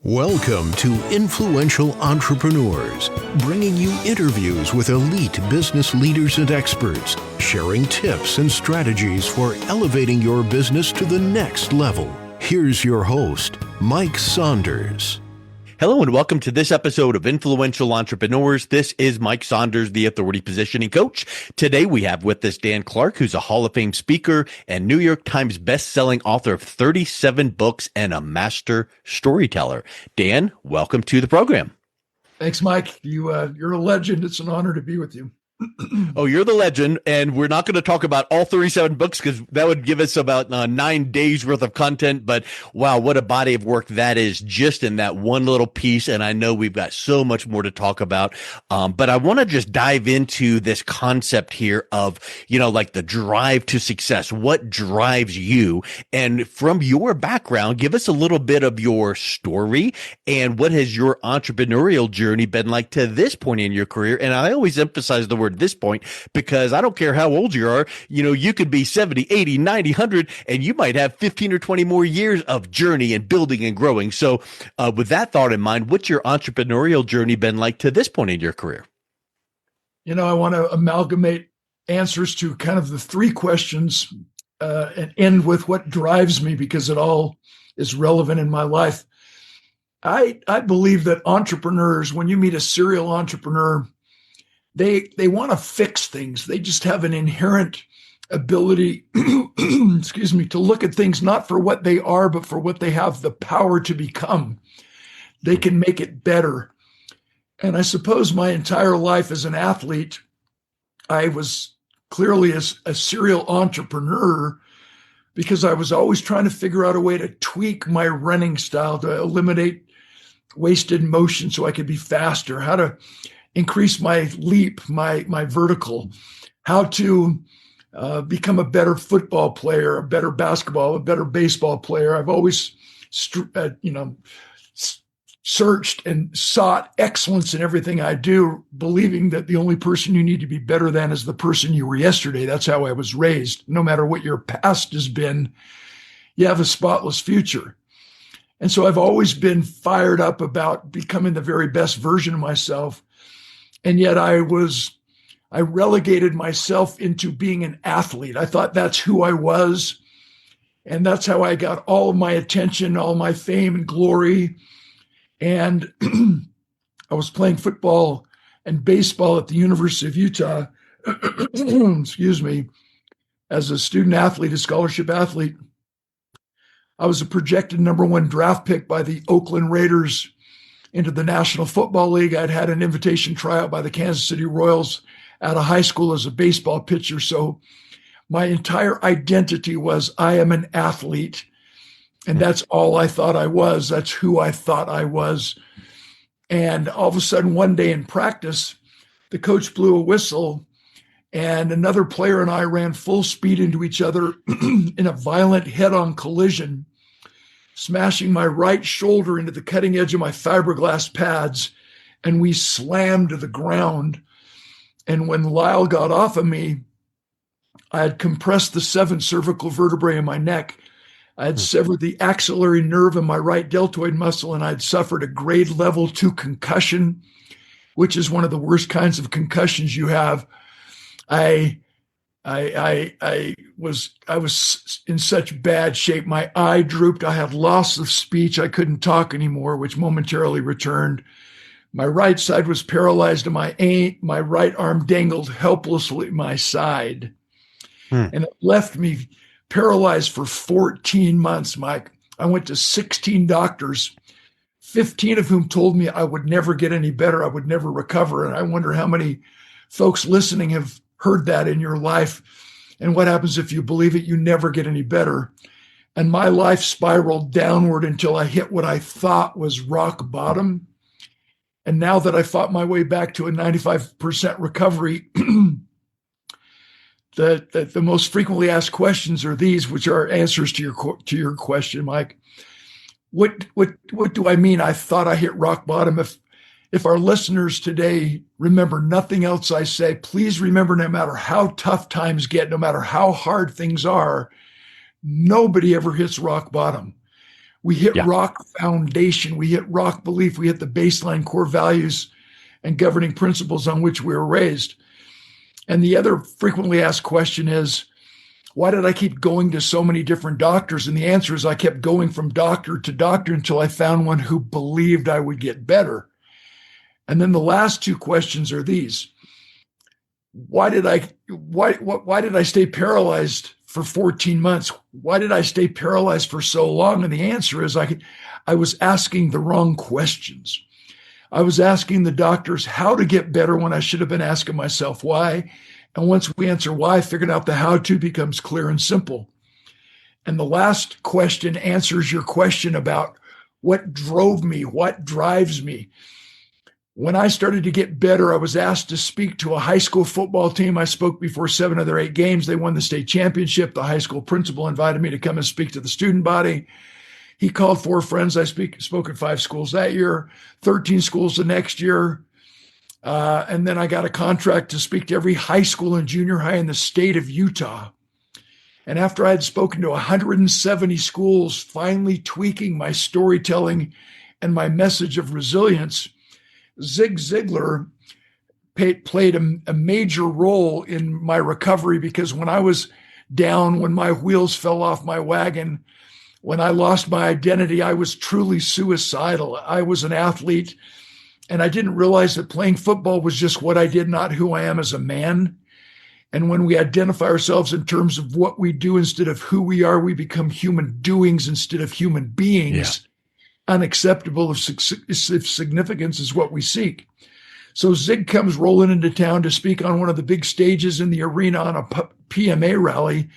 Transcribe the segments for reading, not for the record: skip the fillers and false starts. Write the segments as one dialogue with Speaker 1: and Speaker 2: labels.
Speaker 1: Welcome to Influential Entrepreneurs, bringing you interviews with elite business leaders and experts, sharing tips and strategies for elevating your business to the next level. Here's your host, Mike Saunders.
Speaker 2: Hello and welcome to this episode of Influential Entrepreneurs. This is Mike Saunders, the Authority Positioning Coach. Today we have with us Dan Clark, who's a Hall of Fame speaker and New York Times best-selling author of 37 books and a master storyteller. Dan, welcome to the program.
Speaker 3: Thanks, Mike. You're a legend. It's an honor to be with you.
Speaker 2: Oh, you're the legend, and we're not going to talk about all 37 books because that would give us about 9 days worth of content. But wow, what a body of work that is just in that one little piece. And I know we've got so much more to talk about. But I want to just dive into this concept here of, like the drive to success. What drives you? And from your background, give us a little bit of your story and what has your entrepreneurial journey been like to this point in your career. And I always emphasize the word this point, because I don't care how old you are, you could be 70, 80, 90, 100, and you might have 15 or 20 more years of journey and building and growing. So with that thought in mind, what's your entrepreneurial journey been like to this point in your career?
Speaker 3: I want to amalgamate answers to kind of the three questions and end with what drives me, because it all is relevant in my life. I believe that entrepreneurs, when you meet a serial entrepreneur, they want to fix things. They just have an inherent ability, to look at things not for what they are, but for what they have the power to become. They can make it better. And I suppose my entire life as an athlete, I was clearly a serial entrepreneur because I was always trying to figure out a way to tweak my running style, to eliminate wasted motion so I could be faster, how to increase my leap, my vertical, how to become a better football player, a better basketball, a better baseball player. I've always, searched and sought excellence in everything I do, believing that the only person you need to be better than is the person you were yesterday. That's how I was raised. No matter what your past has been, you have a spotless future. And so I've always been fired up about becoming the very best version of myself. And yet I relegated myself into being an athlete. I thought that's who I was. And that's how I got all of my attention, all my fame and glory. And I was playing football and baseball at the University of Utah, as a student athlete, a scholarship athlete. I was a projected number 1 draft pick by the Oakland Raiders into the National Football League. I'd had an invitation tryout by the Kansas City Royals out of high school as a baseball pitcher. So my entire identity was I am an athlete. And that's all I thought I was. That's who I thought I was. And all of a sudden, one day in practice, the coach blew a whistle and another player and I ran full speed into each other in a violent head-on collision, smashing my right shoulder into the cutting edge of my fiberglass pads, and we slammed to the ground. And when Lyle got off of me, I had compressed the 7 cervical vertebrae in my neck. I had severed the axillary nerve in my right deltoid muscle, and I'd suffered a grade level 2 concussion, which is one of the worst kinds of concussions you have. I was in such bad shape. My eye drooped. I had loss of speech. I couldn't talk anymore, which momentarily returned. My right side was paralyzed, and my right arm dangled helplessly at my side. And it left me paralyzed for 14 months, Mike. I went to 16 doctors, 15 of whom told me I would never get any better. I would never recover. And I wonder how many folks listening have heard that in your life. And what happens if you believe it? You never get any better. And my life spiraled downward until I hit what I thought was rock bottom. And now that I fought my way back to a 95% recovery, the most frequently asked questions are these, which are answers to your question, Mike. What do I mean? I thought I hit rock bottom. If our listeners today remember nothing else I say, please remember, no matter how tough times get, no matter how hard things are, nobody ever hits rock bottom. We hit
Speaker 2: Yeah.
Speaker 3: rock foundation. We hit rock belief. We hit the baseline core values and governing principles on which we were raised. And the other frequently asked question is, why did I keep going to so many different doctors? And the answer is I kept going from doctor to doctor until I found one who believed I would get better. And then the last two questions are these. Why did I stay paralyzed for 14 months? Why did I stay paralyzed for so long? And the answer is I was asking the wrong questions. I was asking the doctors how to get better when I should have been asking myself why. And once we answer why, figuring out the how to becomes clear and simple. And the last question answers your question about what drove me, what drives me. When I started to get better, I was asked to speak to a high school football team. I spoke before 7 of their 8 games. They won the state championship. The high school principal invited me to come and speak to the student body. He called 4 friends. I spoke at 5 schools that year, 13 schools the next year. And then I got a contract to speak to every high school and junior high in the state of Utah. And after I had spoken to 170 schools, finally tweaking my storytelling and my message of resilience, Zig Ziglar played a major role in my recovery, because when I was down, when my wheels fell off my wagon, when I lost my identity, I was truly suicidal. I was an athlete, and I didn't realize that playing football was just what I did, not who I am as a man. And when we identify ourselves in terms of what we do instead of who we are, we become human doings instead of human beings. Yeah. Unacceptable if significance is what we seek. So Zig comes rolling into town to speak on one of the big stages in the arena on a PMA rally.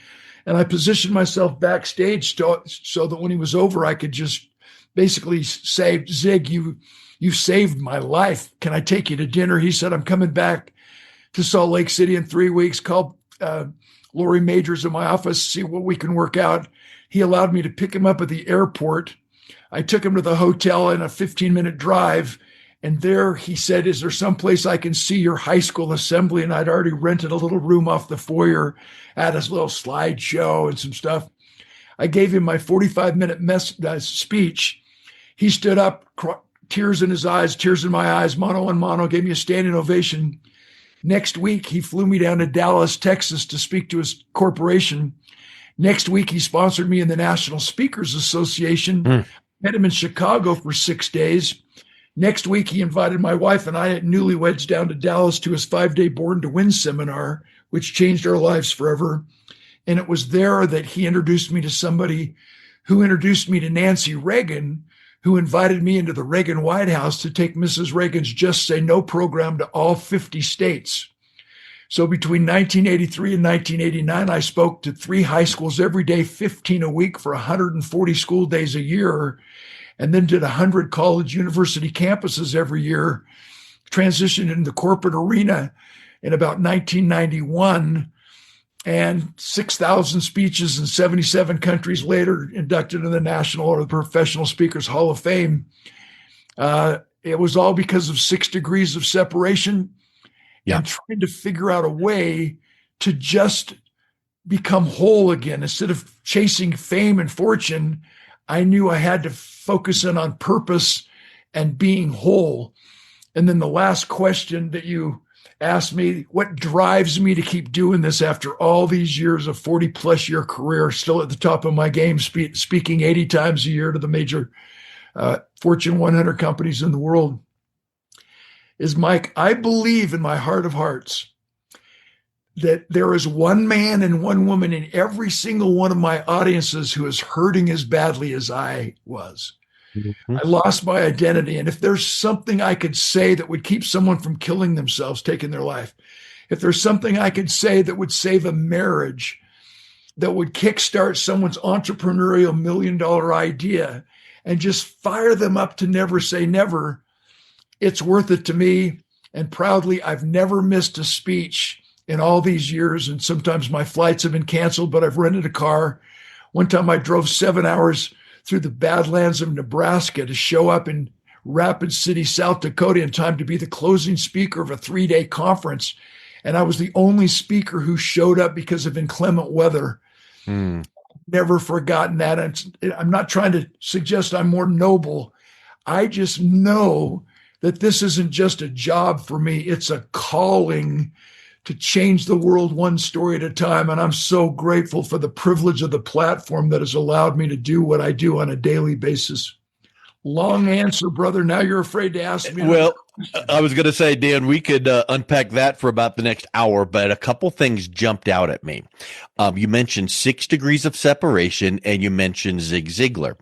Speaker 3: And I positioned myself backstage so that when he was over, I could just basically say, Zig, you saved my life. Can I take you to dinner? He said, I'm coming back to Salt Lake City in 3 weeks. Call Lori Majors in my office, see what we can work out. He allowed me to pick him up at the airport. I took him to the hotel in a 15-minute drive. And there he said, is there someplace I can see your high school assembly? And I'd already rented a little room off the foyer, had a little slideshow and some stuff. I gave him my 45-minute speech. He stood up, tears in his eyes, tears in my eyes, mano a mano, gave me a standing ovation. Next week, he flew me down to Dallas, Texas to speak to his corporation. Next week, he sponsored me in the National Speakers Association. Met him in Chicago for 6 days. Next week, he invited my wife and I at newlyweds down to Dallas to his 5-day Born to Win seminar, which changed our lives forever. And it was there that he introduced me to somebody who introduced me to Nancy Reagan, who invited me into the Reagan White House to take Mrs. Reagan's Just Say No program to all 50 states. So between 1983 and 1989, I spoke to 3 high schools every day, 15 a week for 140 school days a year, and then did 100 college university campuses every year, transitioned into the corporate arena in about 1991, and 6,000 speeches in 77 countries later, inducted in the National or the Professional Speakers Hall of Fame. It was all because of 6 degrees of separation. Yeah. And trying to figure out a way to just become whole again. Instead of chasing fame and fortune, I knew I had to focus in on purpose and being whole. And then the last question that you asked me, what drives me to keep doing this after all these years of 40-plus year career, still at the top of my game, speaking 80 times a year to the major Fortune 100 companies in the world, is, Mike, I believe in my heart of hearts that there is one man and one woman in every single one of my audiences who is hurting as badly as I was. Mm-hmm. I lost my identity. And if there's something I could say that would keep someone from killing themselves, taking their life, if there's something I could say that would save a marriage, that would kickstart someone's entrepreneurial $1 million idea and just fire them up to never say never, it's worth it to me. And proudly, I've never missed a speech in all these years. And sometimes my flights have been canceled, but I've rented a car. One time I drove 7 hours through the Badlands of Nebraska to show up in Rapid City, South Dakota in time to be the closing speaker of a 3-day conference. And I was the only speaker who showed up because of inclement weather. never forgotten that. And I'm not trying to suggest I'm more noble. I just know that this isn't just a job for me. It's a calling to change the world one story at a time. And I'm so grateful for the privilege of the platform that has allowed me to do what I do on a daily basis. Long answer, brother. Now you're afraid to ask me.
Speaker 2: Well, I was going to say, Dan, we could unpack that for about the next hour, but a couple things jumped out at me. You mentioned 6 degrees of separation, and you mentioned Zig Ziglar.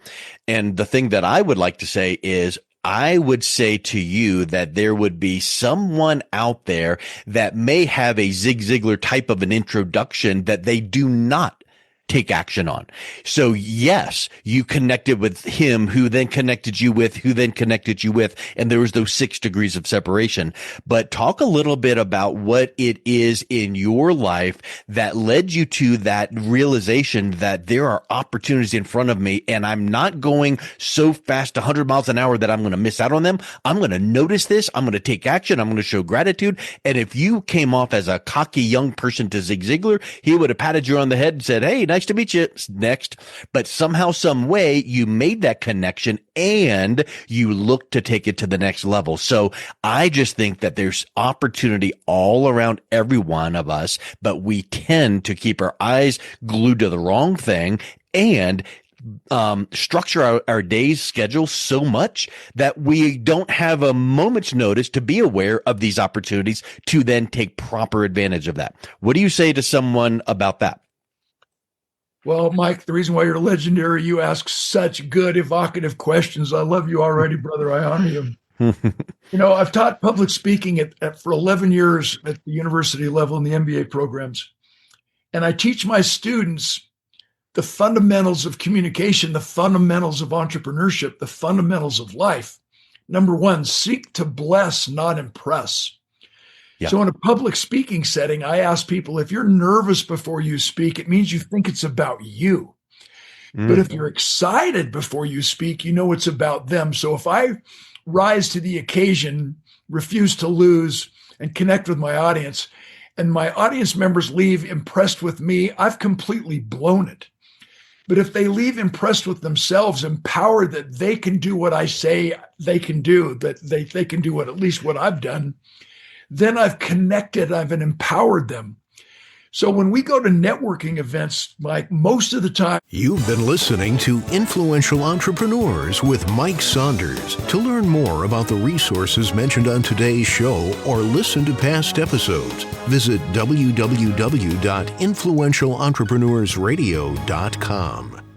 Speaker 2: And the thing that I would like to say is, I would say to you that there would be someone out there that may have a Zig Ziglar type of an introduction that they do not take action on. So yes, you connected with him, who then connected you with, and there was those 6 degrees of separation. But talk a little bit about what it is in your life that led you to that realization that there are opportunities in front of me, and I'm not going so fast, 100 miles an hour, that I'm going to miss out on them. I'm going to notice this. I'm going to take action. I'm going to show gratitude. And if you came off as a cocky young person to Zig Ziglar, he would have patted you on the head and said, "Hey, nice to meet you." Next. But somehow, some way, you made that connection and you look to take it to the next level. So I just think that there's opportunity all around every one of us, but we tend to keep our eyes glued to the wrong thing and structure our day's schedule so much that we don't have a moment's notice to be aware of these opportunities to then take proper advantage of that. What do you say to someone about that?
Speaker 3: Well, Mike, the reason why you're legendary, you ask such good, evocative questions. I love you already, brother. I honor you. I've taught public speaking for 11 years at the university level in the MBA programs. And I teach my students the fundamentals of communication, the fundamentals of entrepreneurship, the fundamentals of life. Number one, seek to bless, not impress. Yeah. So in a public speaking setting, I ask people, if you're nervous before you speak, it means you think it's about you. But if you're excited before you speak, you know it's about them. So if I rise to the occasion, refuse to lose, and connect with my audience, and my audience members leave impressed with me, I've completely blown it. But if they leave impressed with themselves, empowered that they can do what I say they can do, that they can do at least what I've done, then I've connected, I've empowered them. So when we go to networking events, Mike, most of the time...
Speaker 1: You've been listening to Influential Entrepreneurs with Mike Saunders. To learn more about the resources mentioned on today's show or listen to past episodes, visit www.influentialentrepreneursradio.com.